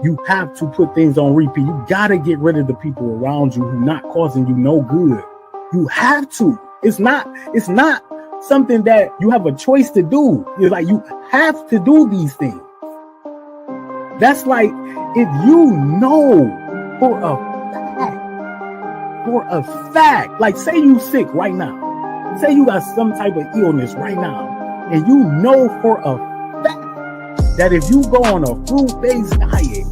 You have to put things on repeat. You gotta get rid of the people around you who not causing you no good. You have to. It's not something that you have a choice to do. It's like you have to do these things. That's like if you know for a fact, like say you sick right now, say you got some type of illness right now, and you know for a fact that if you go on a fruit-based diet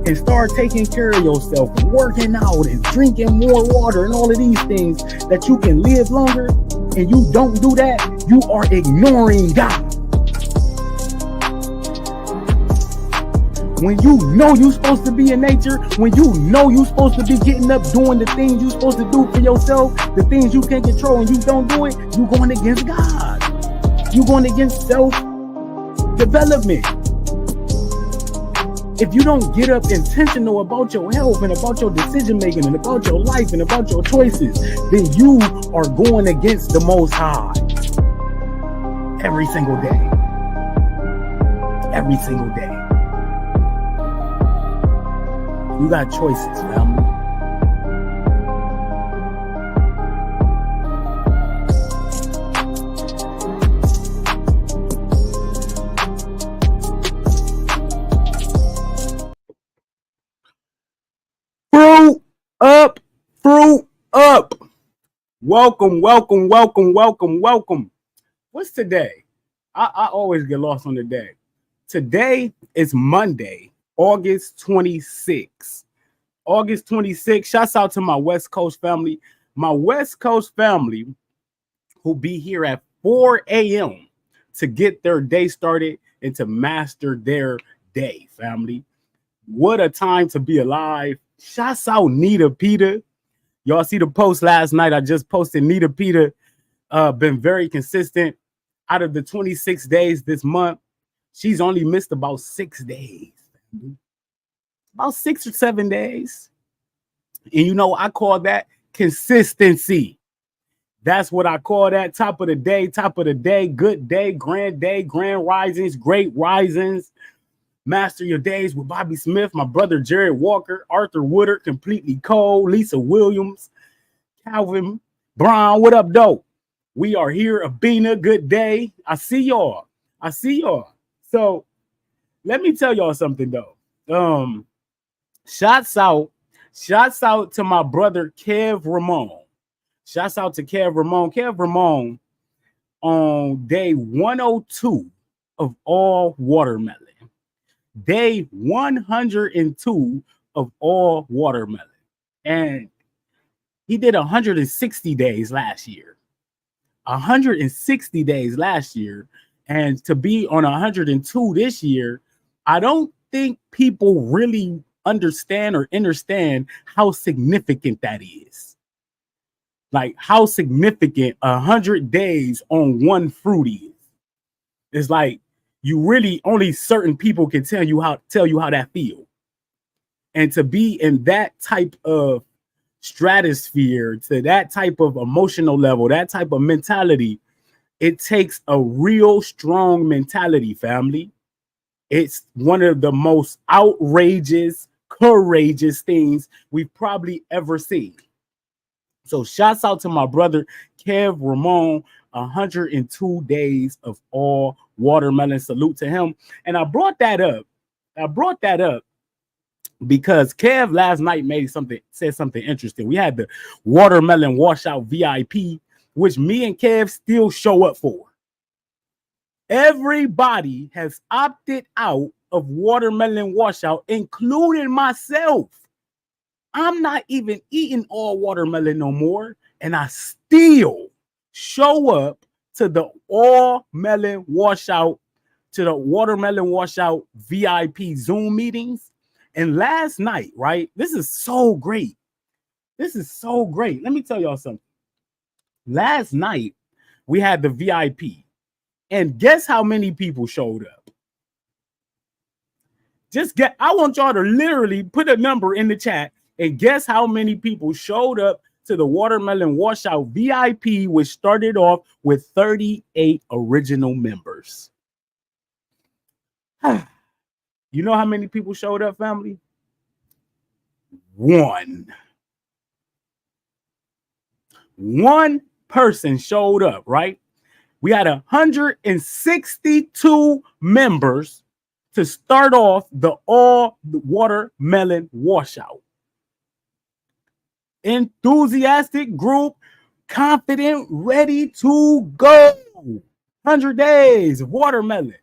and start taking care of yourself and working out and drinking more water and all of these things, that you can live longer, and you don't do that, you are ignoring God. When you know you're supposed to be in nature, when you know you're supposed to be getting up, doing the things you're supposed to do for yourself, the things you can't control, and you don't do it, you're going against God. You're going against self-development. If you don't get up intentional about your health and about your decision making and about your life and about your choices, then you are going against the Most High every single day. Every single day. You got choices, family. Fruit up, fruit up. Welcome, welcome, welcome, welcome, welcome. What's today? I always get lost on the day. Today is Monday, August 26th. August 26th. Shouts out to my West Coast family. My West Coast family who be here at 4 a.m. to get their day started and to master their day, family. What a time to be alive. Shouts out Nita Peter. Y'all see the post last night. I just posted Nita Peter. Been very consistent. Out of the 26 days this month, she's only missed about 6 days. About 6 or 7 days. And you know, I call that consistency. That's what I call that. Top of the day, good day, grand risings, great risings. Master your days with Bobby Smith, my brother Jared Walker, Arthur Woodard, Completely Cold, Lisa Williams, Calvin Brown. What up, dope? We are here. Abina, good day. I see y'all. So let me tell y'all something though. Shouts out to my brother Kev Ramon. Shouts out to Kev Ramon. Kev Ramon on day 102 of all watermelon. Day 102 of all watermelon. And he did 160 days last year. 160 days last year. And to be on 102 this year, I don't think people really understand how significant that is. Like how significant 100 days on one fruit is. It's like you really only certain people can tell you how that feel. And to be in that type of stratosphere, to that type of emotional level, that type of mentality, it takes a real strong mentality, family. It's one of the most outrageous, courageous things we've probably ever seen. So shouts out to my brother Kev Ramon, 102 days of all watermelon. Salute to him. And I brought that up because Kev last night said something interesting. We had the watermelon washout VIP, which me and Kev still show up for. Everybody has opted out of watermelon washout, including myself. I'm not even eating all watermelon no more, and I still show up to the watermelon washout VIP Zoom meetings. And last night, right? This is so great. Let me tell y'all something. Last night, we had the VIP. And guess how many people showed up? I want y'all to literally put a number in the chat and guess how many people showed up to the watermelon washout VIP, which started off with 38 original members. You know how many people showed up, family? One person showed up, right? We had 162 members to start off the all watermelon washout. Enthusiastic group, confident, ready to go. 100 days of watermelon.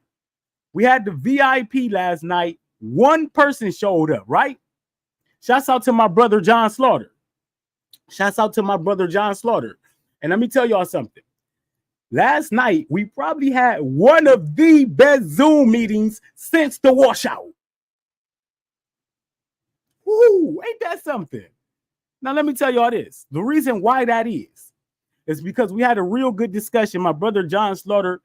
We had the VIP last night. One person showed up, right? Shouts out to my brother John Slaughter. Shouts out to my brother John Slaughter. And let me tell y'all something. Last night, we probably had one of the best Zoom meetings since the washout. Woo, ain't that something? Now, let me tell y'all this. The reason why that is because we had a real good discussion. My brother John Slaughter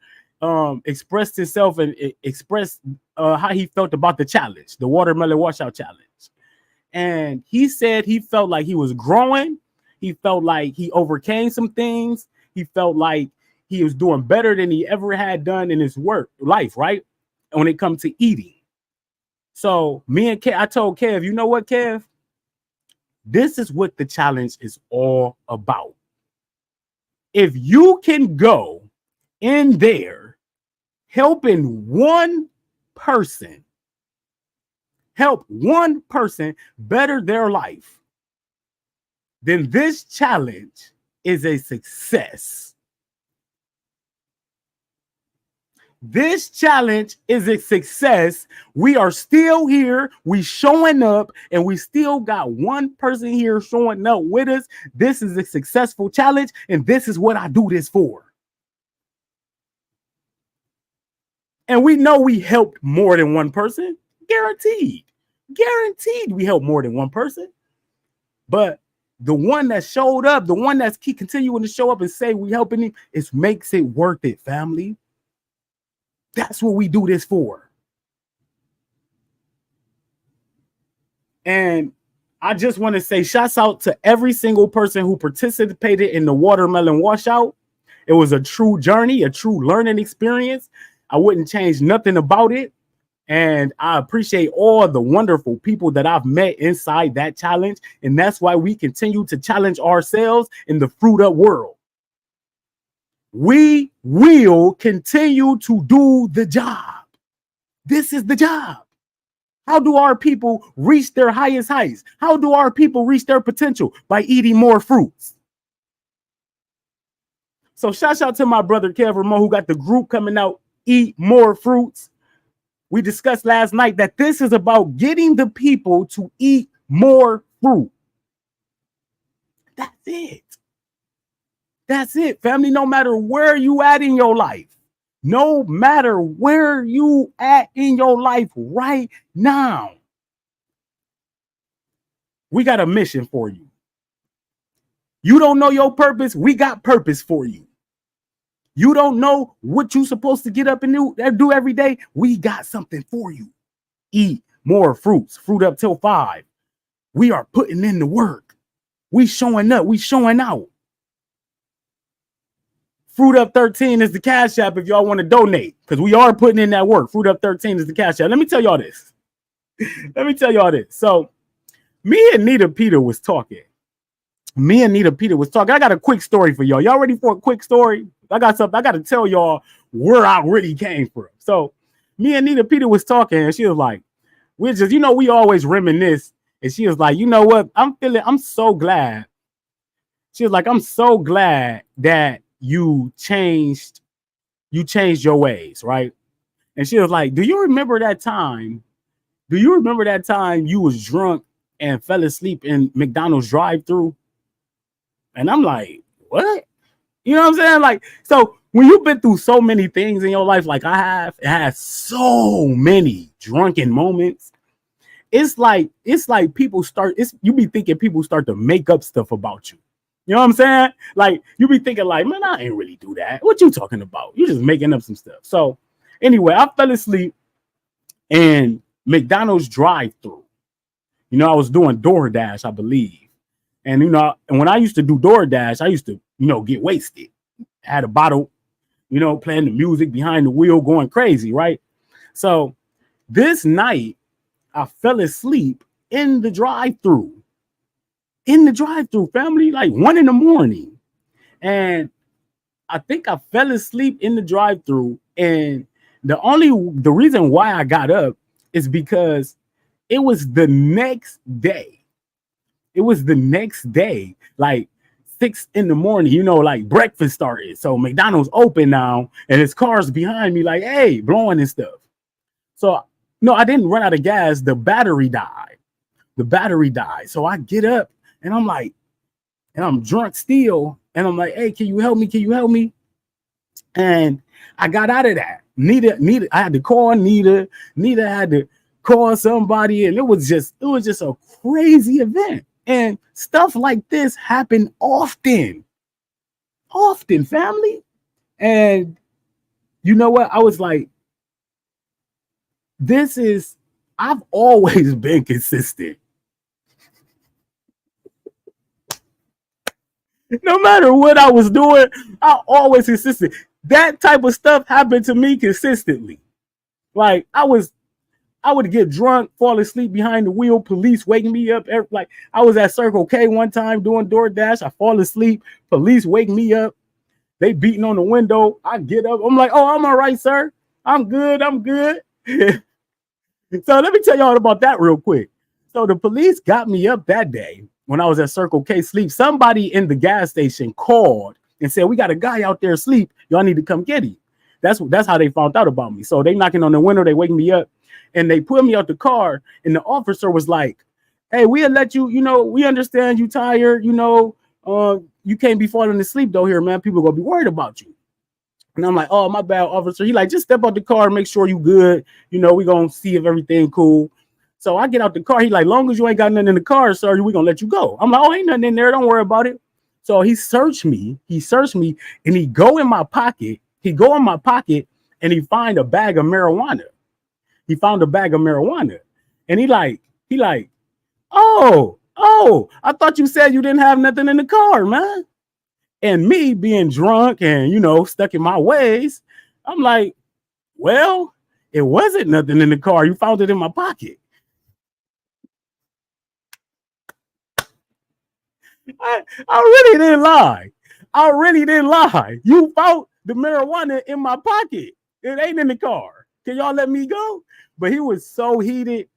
expressed himself and expressed how he felt about the challenge, the watermelon washout challenge. And he said he felt like he was growing. He felt like he overcame some things. He felt like he was doing better than he ever had done in his life, right? When it comes to eating. So me and Kev, I told Kev, you know what, Kev? This is what the challenge is all about. If you can go in there helping one person, help one person better their life, then this challenge is a success. This challenge is a success. We are still here. We showing up, and we still got one person here showing up with us. This is a successful challenge, and this is what I do this for. And we know we helped more than one person. Guaranteed. Guaranteed we helped more than one person. But the one that showed up, the one that's continuing to show up and say we helping him, it makes it worth it, family. That's what we do this for. And I just want to say shouts out to every single person who participated in the watermelon washout. It was a true journey, a true learning experience. I wouldn't change nothing about it. And I appreciate all the wonderful people that I've met inside that challenge. And that's why we continue to challenge ourselves in the Fruit Up world. We will continue to do the job. This is the job. How do our people reach their highest heights? How do our people reach their potential? By eating more fruits. So shout out to my brother Kev Ramon, who got the group coming out, Eat More Fruits. We discussed last night that this is about getting the people to eat more fruit. That's it. That's it, family. No matter where you at in your life, no matter where you at in your life right now, we got a mission for you. You don't know your purpose. We got purpose for you. You don't know what you're supposed to get up and do every day. We got something for you. Eat more fruits. Fruit Up till 5. We are putting in the work. We showing up. We showing out. Fruit Up 13 is the Cash App if y'all want to donate, because we are putting in that work. Fruit Up 13 is the Cash App. Let me tell y'all this. So me and Nita Peter was talking. I got a quick story for y'all. Y'all ready for a quick story? I got something. I got to tell y'all where I really came from. So me and Nita Peter was talking, and she was like, we always reminisce. And she was like, you know what? I'm so glad. She was like, I'm so glad that you changed your ways, right? And she was like, do you remember that time you was drunk and fell asleep in McDonald's drive-thru? And I'm like, what? You know what I'm saying? Like, so when you've been through so many things in your life, like I have, it has so many drunken moments. It's like you be thinking people start to make up stuff about you. You know what I'm saying? Like, you be thinking like, man, I ain't really do that. What you talking about? You just making up some stuff. So anyway, I fell asleep in McDonald's drive-thru. You know, I was doing DoorDash, I believe. And, and when I used to do DoorDash, I used to, get wasted. I had a bottle, playing the music behind the wheel, going crazy, right? So This night, I fell asleep in the drive-through. In the drive-through, family, like 1 a.m. And I think I fell asleep in the drive-through. And the reason why I got up is because it was the next day. It was the next day, like 6 a.m, like breakfast started. So McDonald's open now, and his car's behind me, like, hey, blowing and stuff. So no, I didn't run out of gas. The battery died. So I get up and I'm like, and I'm drunk still. And I'm like, hey, can you help me? Can you help me? And I got out of that. Nita, I had to call Nita. Nita had to call somebody, and it was just a crazy event. And stuff like this happen often, family. And you know what? I was like, I've always been consistent. No matter what I was doing, I always consistent. That type of stuff happened to me consistently. Like I would get drunk, fall asleep behind the wheel, police waking me up. Like I was at Circle K one time doing DoorDash. I fall asleep, police wake me up. They beating on the window. I get up. I'm like, oh, I'm all right, sir. I'm good. So let me tell y'all about that real quick. So the police got me up that day when I was at Circle K sleep. Somebody in the gas station called and said, we got a guy out there asleep. Y'all need to come get him. That's how they found out about me. So they knocking on the window, they waking me up, and they put me out the car. And the officer was like, hey, we'll let you, we understand you tired, you can't be falling asleep though here, man. People gonna be worried about you. And I'm like, oh, my bad, officer. He like, just step out the car and make sure you good. We gonna see if everything cool. So I get out the car. He like, long as you ain't got nothing in the car, sir, we gonna let you go. I'm like, oh, ain't nothing in there. Don't worry about it. So he searched me, and he go in my pocket. And he find a bag of marijuana. And he like, oh, I thought you said you didn't have nothing in the car, man. And me being drunk and, stuck in my ways, I'm like, well, it wasn't nothing in the car. You found it in my pocket. I really didn't lie. You found the marijuana in my pocket. It ain't in the car. Can y'all let me go? But he was so heated,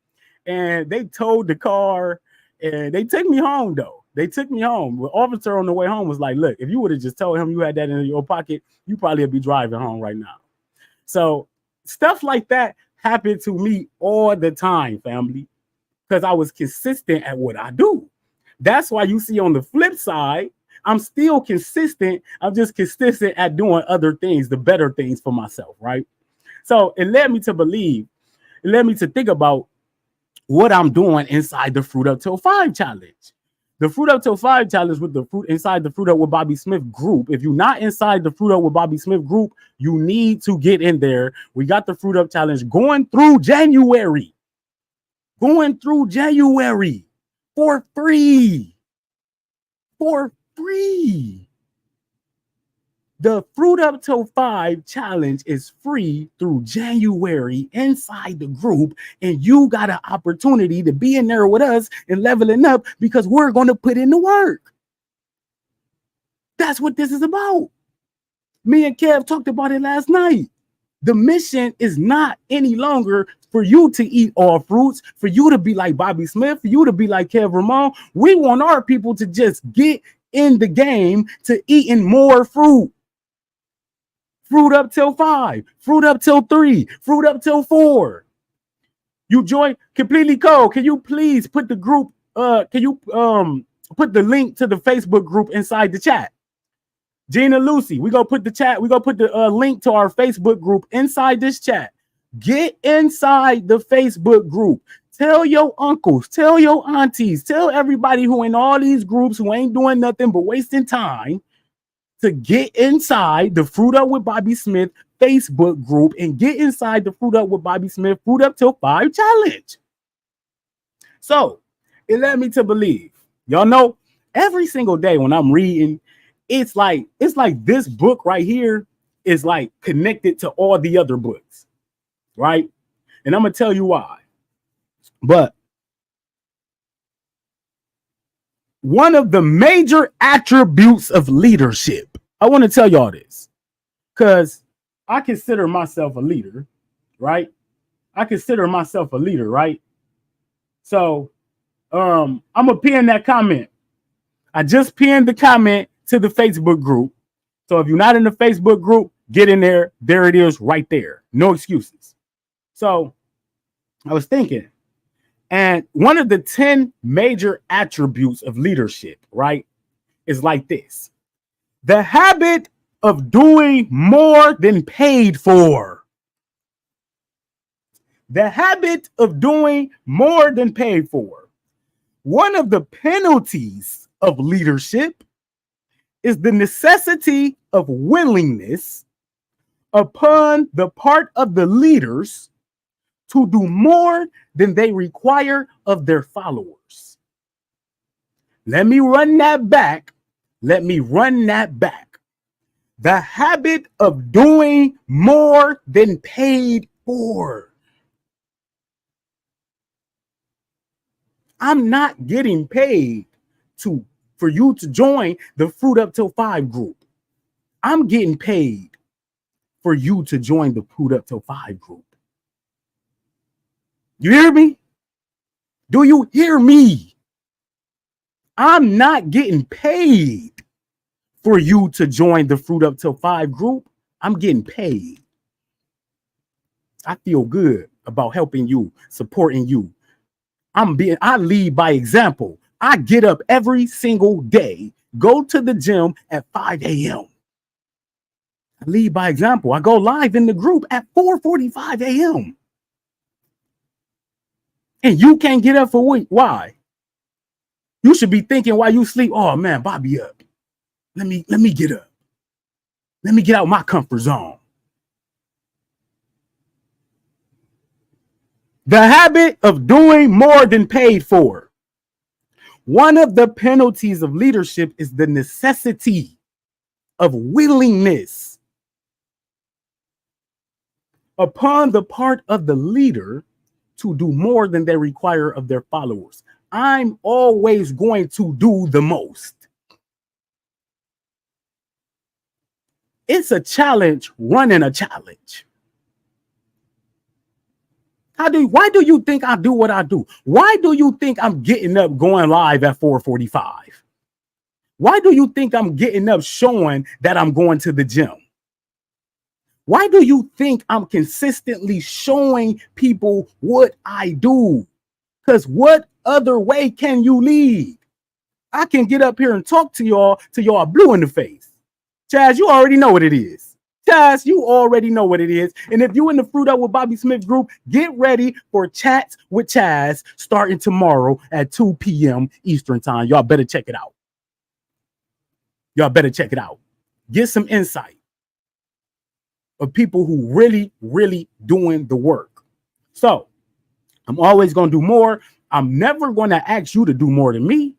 and they towed the car, and they took me home, though. The officer on the way home was like, look, if you would have just told him you had that in your pocket, you probably would be driving home right now. So stuff like that happened to me all the time, family, because I was consistent at what I do. That's why you see on the flip side, I'm still consistent. I'm just consistent at doing other things, the better things for myself, right? So it led me to think about what I'm doing inside the Fruit Up Till 5 challenge. The Fruit Up Till 5 challenge with inside the Fruit Up with Bobby Smith group. If you're not inside the Fruit Up with Bobby Smith group, you need to get in there. We got the Fruit Up challenge going through January. For free. The Fruit Up Till 5 challenge is free through January inside the group, and you got an opportunity to be in there with us and leveling up because we're going to put in the work. That's what this is about. Me and Kev talked about it last night. The mission is not any longer for you to eat all fruits, for you to be like Bobby Smith, for you to be like Kev Ramon. We want our people to just get in the game to eating more fruit. Fruit Up Till 5, Fruit Up Till 3, Fruit Up Till 4. You join Completely Cold. Can you please put the group, put the link to the Facebook group inside the chat? Gina Lucy, we gonna put the link to our Facebook group inside this chat. Get inside the Facebook group. Tell your uncles, tell your aunties, tell everybody who in all these groups who ain't doing nothing but wasting time to get inside the Fruit Up with Bobby Smith Facebook group and get inside the Fruit Up with Bobby Smith Fruit Up Till 5 challenge. So it led me to believe, y'all know, every single day when I'm reading, it's like this book right here is like connected to all the other books, right? And I'm going to tell you why. But one of the major attributes of leadership, I want to tell y'all this because I consider myself a leader, right? So I'm going to pin that comment. I just pinned the comment to the Facebook group. So if you're not in the Facebook group, get in there. There it is right there. No excuses. So I was thinking, and one of the 10 major attributes of leadership, right, is like this. The habit of doing more than paid for. The habit of doing more than paid for. One of the penalties of leadership is the necessity of willingness upon the part of the leaders to do more than they require of their followers. Let me run that back. The habit of doing more than paid for. I'm not getting paid for you to join the Fruit Up Till 5 group. I'm getting paid for you to join the Fruit Up Till 5 group. You hear me? Do you hear me? I'm not getting paid for you to join the Fruit Up Till 5 group. I'm getting paid. I feel good about helping you, supporting you. I lead by example. I get up every single day, go to the gym at 5 a.m. I lead by example. I go live in the group at 4:45 a.m. And you can't get up for a week. Why? You should be thinking while you sleep, oh man, Bobby up. Let me get up. Let me get out my comfort zone. The habit of doing more than paid for. One of the penalties of leadership is the necessity of willingness upon the part of the leader to do more than they require of their followers. I'm always going to do the most. It's a challenge running a challenge. Why do you think I do what I do? Why do you think I'm getting up going live at 4:45? Why do you think I'm getting up showing that I'm going to the gym? Why do you think I'm consistently showing people what I do? Because what other way can you lead? I can get up here and talk to y'all till y'all blue in the face. Chaz, you already know what it is. Chaz, you already know what it is. And if you in the Fruit Up with Bobby Smith group, get ready for Chats with Chaz starting tomorrow at 2 p.m. Eastern time. Y'all better check it out. Get some insight of people who really, really doing the work. So I'm always going to do more. I'm never going to ask you to do more than me.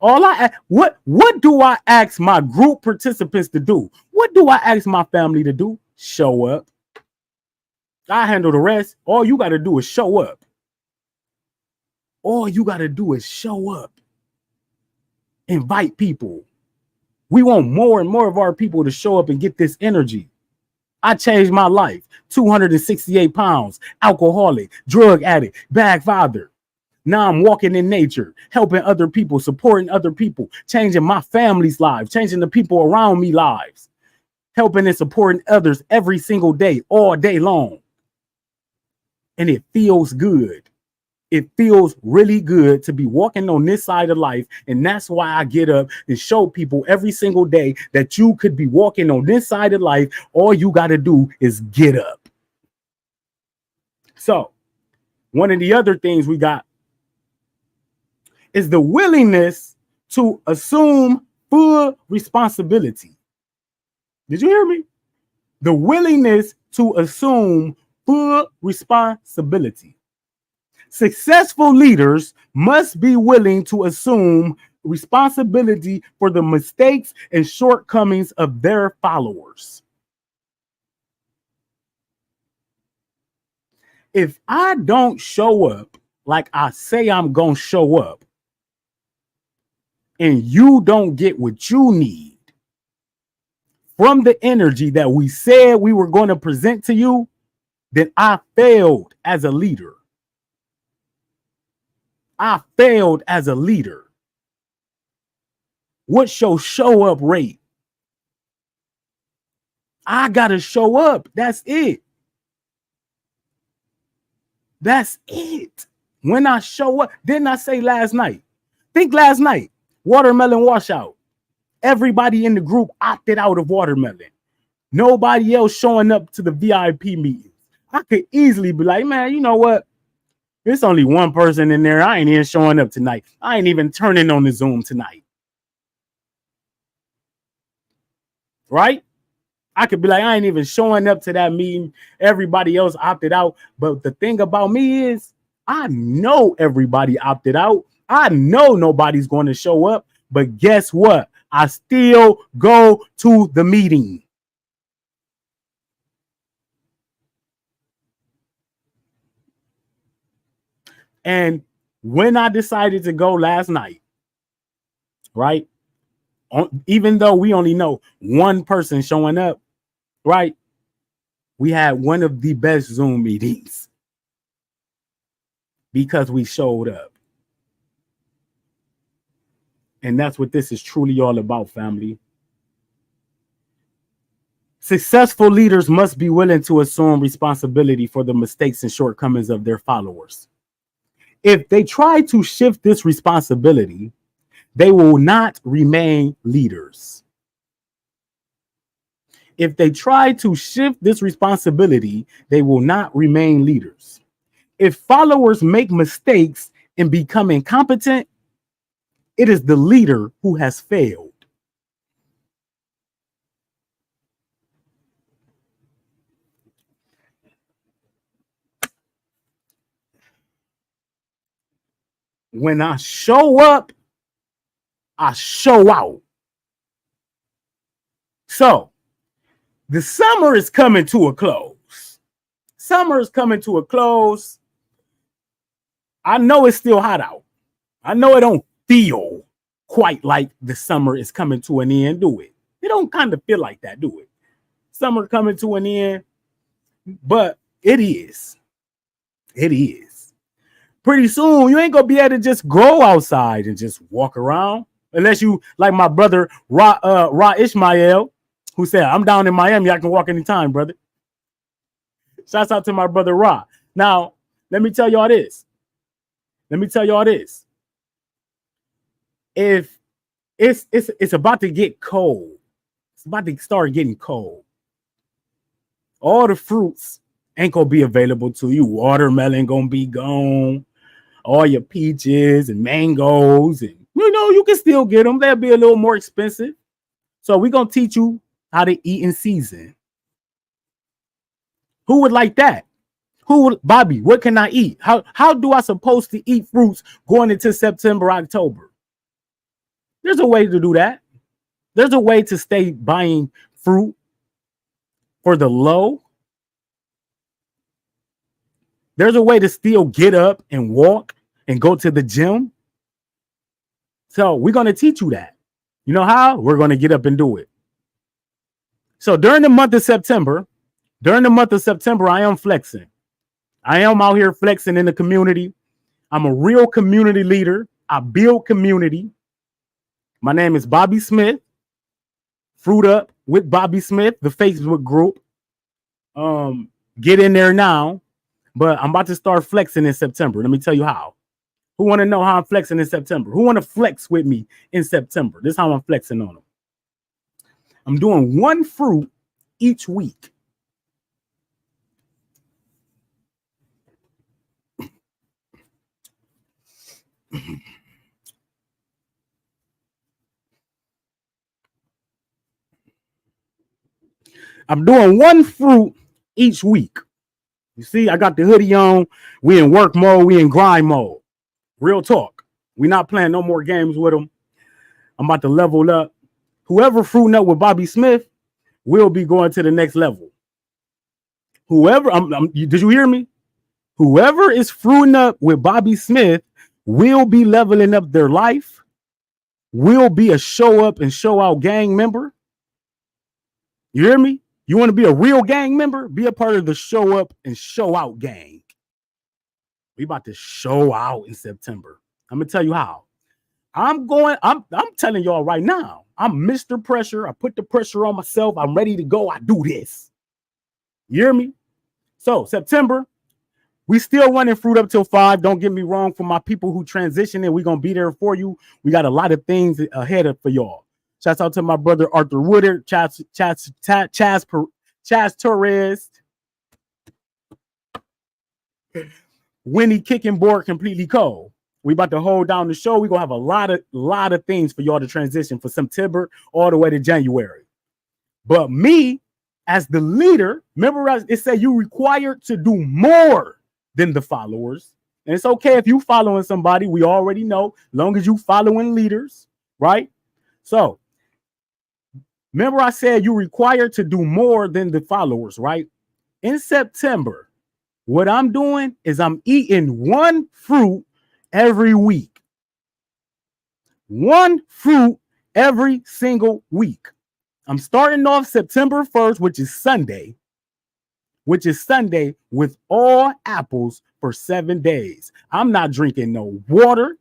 What do I ask my group participants to do? What do I ask my family to do? Show up. I handle the rest. All you got to do is show up. Invite people. We want more and more of our people to show up and get this energy. I changed my life. 268 pounds, alcoholic, drug addict, bad father. Now I'm walking in nature, helping other people, supporting other people, changing my family's lives, changing the people around me lives, helping and supporting others every single day, all day long. And it feels good. It feels really good to be walking on this side of life. And that's why I get up and show people every single day that you could be walking on this side of life. All you got to do is get up. So one of the other things we got is the willingness to assume full responsibility. Did you hear me? The willingness to assume full responsibility. Successful leaders must be willing to assume responsibility for the mistakes and shortcomings of their followers. If I don't show up like I say I'm going to show up, and you don't get what you need from the energy that we said we were going to present to you, then I failed as a leader. I failed as a leader. What's your show up rate? I got to show up. That's it. That's it. When I show up, didn't I say last night? Think last night, watermelon washout. Everybody in the group opted out of watermelon. Nobody else showing up to the VIP meetings. I could easily be like, man, you know what? There's only one person in there. I ain't even showing up tonight. I ain't even turning on the Zoom tonight. Right? I could be like, I ain't even showing up to that meeting. Everybody else opted out. But the thing about me is, I know everybody opted out. I know nobody's going to show up. But guess what? I still go to the meeting. And when I decided to go last night, right? Even though we only know one person showing up, right? We had one of the best Zoom meetings because we showed up. And that's what this is truly all about, family. Successful leaders must be willing to assume responsibility for the mistakes and shortcomings of their followers. If they try to shift this responsibility, they will not remain leaders. If they try to shift this responsibility, they will not remain leaders. If followers make mistakes and become incompetent, it is the leader who has failed. When I show up, I show out. So, the summer is coming to a close. Summer is coming to a close. I know it's still hot out. I know it don't feel quite like the summer is coming to an end, do it? It don't kind of feel like that, do it? Summer coming to an end, but it is. It is. Pretty soon, you ain't gonna be able to just go outside and just walk around, unless you like my brother Ra Ishmael, who said, "I'm down in Miami. I can walk anytime, brother." Shouts out to my brother Ra. Now, let me tell y'all this. If it's about to get cold, it's about to start getting cold. All the fruits ain't gonna be available to you. Watermelon gonna be gone. All your peaches and mangoes, and you can still get them. They'll be a little more expensive. So we're gonna teach you how to eat in season. Who would like that? Bobby, what can I eat? How do I supposed to eat fruits going into September, October? There's a way to do that. There's a way to stay buying fruit for the low. There's a way to still get up and walk and go to the gym. So we're going to teach you that. You know how? We're going to get up and do it. So during the month of September, I am flexing. I am out here flexing in the community. I'm a real community leader. I build community. My name is Bobby Smith. Fruit Up with Bobby Smith, the Facebook group. Get in there now. But I'm about to start flexing in September. Let me tell you how. Who want to know how I'm flexing in September? Who want to flex with me in September? This is how I'm flexing on them. I'm doing one fruit each week. I'm doing one fruit each week. You see, I got the hoodie on. We in work mode. We in grind mode. Real talk. We not playing no more games with them. I'm about to level up. Whoever fruiting up with Bobby Smith will be going to the next level. Whoever, did you hear me? Whoever is fruiting up with Bobby Smith will be leveling up their life, will be a show up and show out gang member. You hear me? You want to be a real gang member? Be a part of the show up and show out gang. We about to show out in September. I'm gonna tell you how. I'm telling y'all right now. I'm Mr. Pressure. I put the pressure on myself. I'm ready to go. I do this. You hear me? So September, we still running Fruit Up till 5. Don't get me wrong. For my people who transition in, we're gonna be there for you. We got a lot of things ahead for y'all. Shouts out to my brother Arthur Woodard, Chaz Torres, Winnie Kicking Board Completely Cold. We about to hold down the show. We're gonna have a lot of things for y'all to transition for September all the way to January. But me, as the leader, remember it said you required to do more than the followers. And it's okay if you following somebody. We already know, long as you following leaders, right? So remember I said you required to do more than the followers, right? In September, what I'm doing is I'm eating one fruit every week. One fruit every single week. I'm starting off September 1st, which is Sunday, with all apples for 7 days. I'm not drinking no water.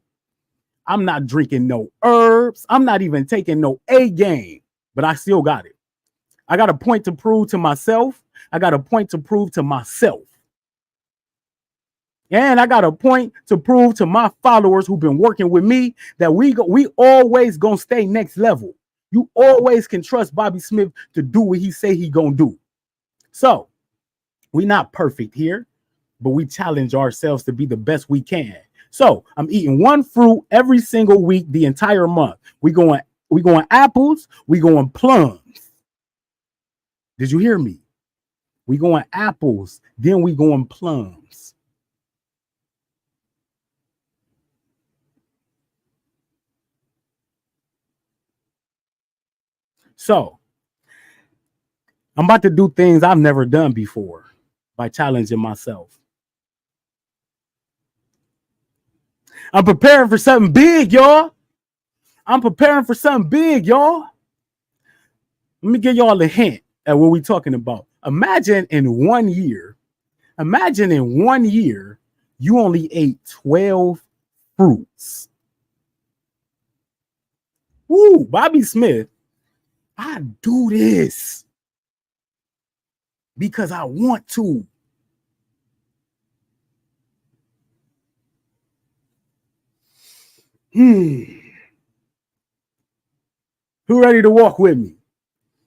I'm not drinking no herbs. I'm not even taking no A game, but I still got it. I got a point to prove to myself. I got a point to prove to myself. And I got a point to prove to my followers who've been working with me that we always gonna stay next level. You always can trust Bobby Smith to do what he say he gonna do. So we not perfect here, but we challenge ourselves to be the best we can. So I'm eating one fruit every single week, the entire month. We going apples, we going plums. Did you hear me? We going apples, then we going plums. So I'm about to do things I've never done before by challenging myself. I'm preparing for something big, y'all. Let me give y'all a hint at what we're talking about. Imagine in 1 year, you only ate 12 fruits. Woo, Bobby Smith, I do this because I want to. Who ready to walk with me?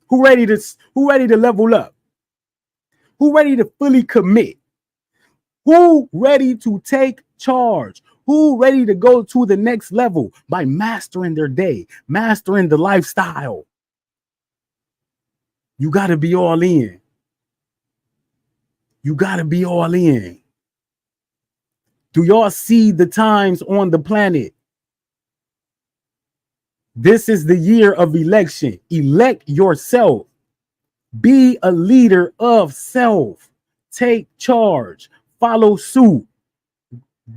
Who ready to level up? Who ready to fully commit? Who ready to take charge? Who ready to go to the next level by mastering their day, mastering the lifestyle? You got to be all in. You got to be all in. Do y'all see the times on the planet? This is the year of election. Elect yourself. Be a leader of self. Take charge. Follow suit.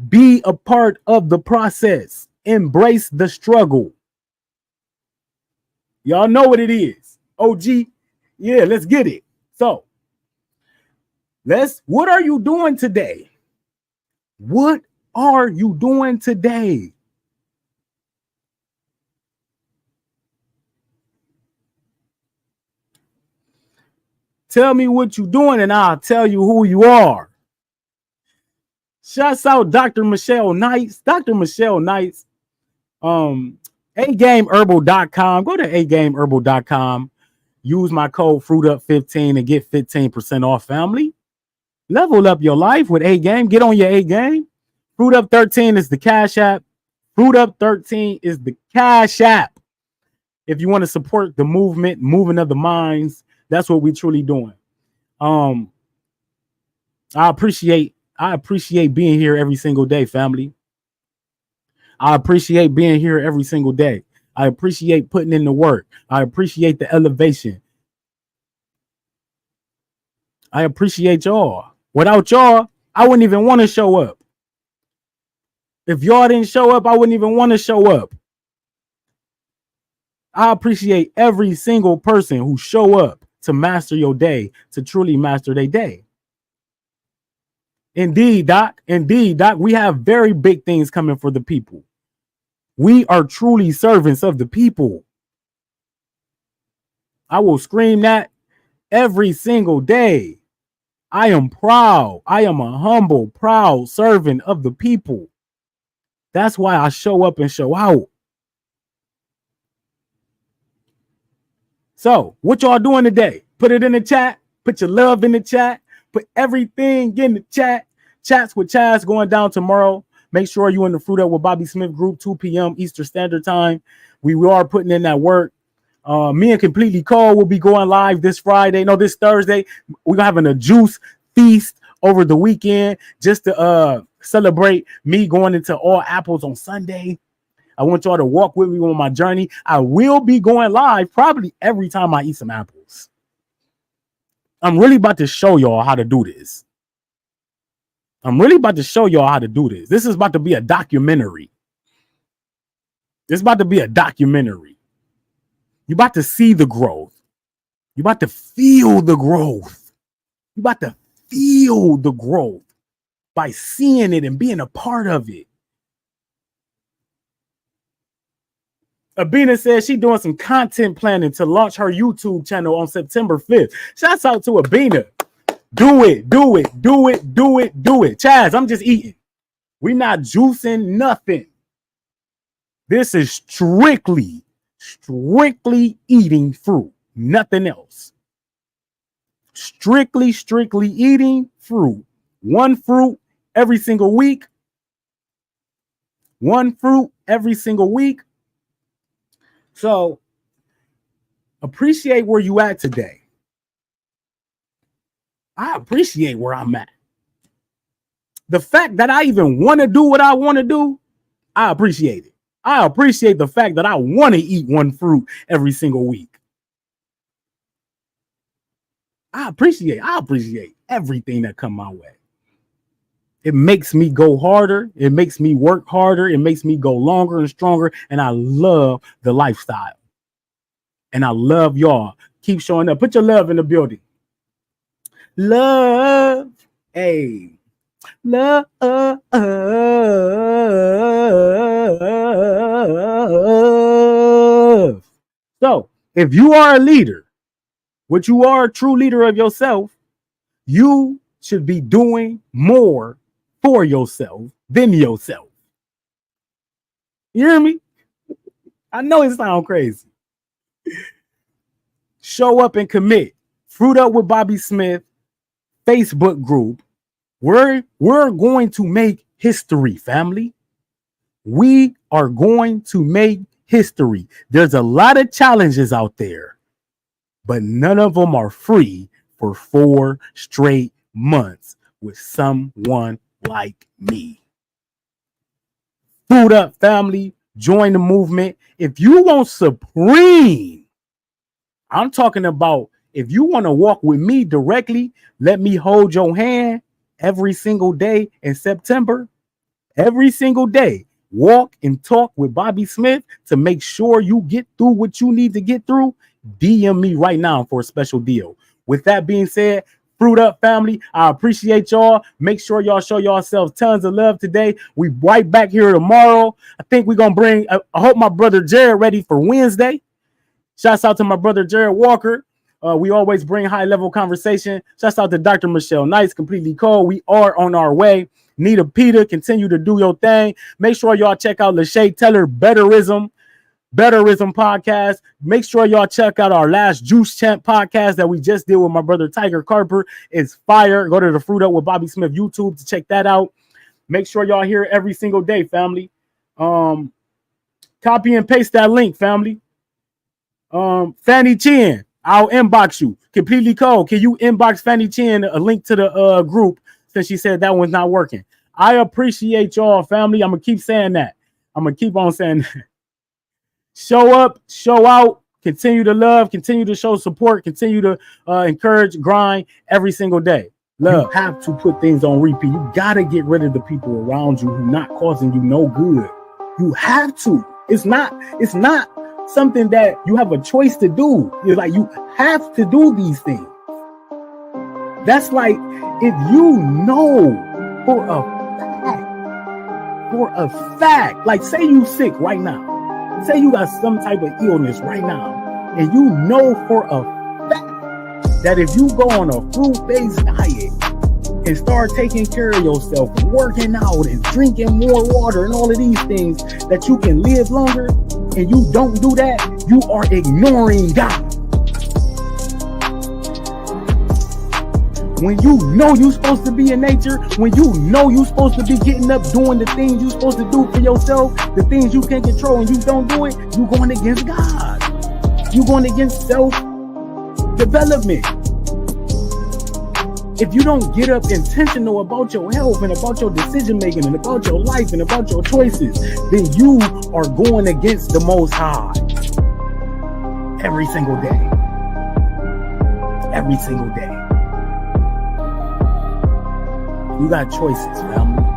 Be a part of the process. Embrace the struggle. Y'all know what it is. OG, yeah, let's get it. So, what are you doing today? What are you doing today? Tell me what you're doing and I'll tell you who you are. Shouts out Dr. Michelle Knights. Dr. Michelle Knights, agameherbal.com. Go to agameherbal.com. Use my code FruitUp15 and get 15% off, family. Level up your life with A Game. Get on your A Game. Fruit Up 13 is the Cash App. Fruit Up 13 is the Cash App. If you want to support the movement of the minds, that's what we truly doing. I appreciate being here every single day, family. I appreciate being here every single day. I appreciate putting in the work. I appreciate the elevation. I appreciate y'all. Without y'all, I wouldn't even want to show up. If y'all didn't show up, I wouldn't even want to show up. I appreciate every single person who show up to master your day, to truly master their day. Indeed, Doc. Indeed, Doc. We have very big things coming for the people. We are truly servants of the people. I will scream that every single day. I am proud. I am a humble, proud servant of the people. That's why I show up and show out. So, what y'all doing today? Put it in the chat. Put your love in the chat. Put everything in the chat. Chats with Chaz going down tomorrow. Make sure you in the Fruit Up with Bobby Smith group, 2 p.m. Eastern Standard Time. We are putting in that work. Me and Completely Cold will be going live this Thursday. We're having a juice feast over the weekend just to celebrate me going into all apples on Sunday. I want y'all to walk with me on my journey. I will be going live probably every time I eat some apples. I'm really about to show y'all how to do this. This is about to be a documentary. You're about to see the growth. You're about to feel the growth. By seeing it and being a part of it. Abina says she's doing some content planning to launch her YouTube channel on September 5th. Shouts out to Abina. Do it. Chaz, I'm just eating. We're not juicing nothing. This is strictly eating fruit. Nothing else. Strictly eating fruit. One fruit every single week. So appreciate where you at today. I appreciate where I'm at. The fact that I even want to do what I want to do, I appreciate it. I appreciate the fact that I want to eat one fruit every single week. I appreciate everything that come my way. It makes me go harder. It makes me work harder. It makes me go longer and stronger. And I love the lifestyle. And I love y'all. Keep showing up. Put your love in the building. Love. Hey. Love. So, if you are a leader, which you are a true leader of yourself, you should be doing more for yourself than yourself. You hear me? I know it sounds crazy. Show up and commit. Fruit Up with Bobby Smith Facebook group. We're going to make history, family. We are going to make history. There's a lot of challenges out there, but none of them are free for 4 straight months with someone like me. Fruit Up, family. Join the movement. If you want supreme, I'm talking about if you want to walk with me directly, let me hold your hand every single day in September. Every single day. Walk and talk with Bobby Smith to make sure you get through what you need to get through. DM me right now for a special deal. With that being said, Fruit Up, family, I appreciate y'all. Make sure y'all show yourselves tons of love today. We right back here tomorrow. I think we're going to bring, I hope my brother Jared ready for Wednesday. Shouts out to my brother Jared Walker. We always bring high-level conversation. Shouts out to Dr. Michelle Nice, Completely Cold. We are on our way. Nita Peter, continue to do your thing. Make sure y'all check out Lachey Teller Betterism podcast. Make sure y'all check out our last Juice Champ podcast that we just did with my brother Tiger Carper. It's fire. Go to the Fruit Up with Bobby Smith YouTube to check that out. Make sure y'all hear every single day, family. Copy and paste that link, family. Fanny Chin, I'll inbox you. Completely Cold. Can you inbox Fanny Chin a link to the group since she said that one's not working? I appreciate y'all, family. I'm gonna keep saying that. I'm gonna keep on saying that. Show up, show out, continue to love, continue to show support, continue to encourage, grind every single day. You have to put things on repeat. You gotta get rid of the people around you who not causing you no good. You have to. It's not something that you have a choice to do. It's like you have to do these things. That's like if you know for a fact, like say you sick right now. Say you got some type of illness right now, and you know for a fact that if you go on a fruit-based diet and start taking care of yourself, working out and drinking more water and all of these things, that you can live longer, and you don't do that, you are ignoring God. When you know you're supposed to be in nature, when you know you're supposed to be getting up, doing the things you're supposed to do for yourself, the things you can't control, and you don't do it, you're going against God. You're going against self-development. If you don't get up intentional about your health and about your decision making and about your life and about your choices, then you are going against the Most High every single day. Every single day. You got choices, family.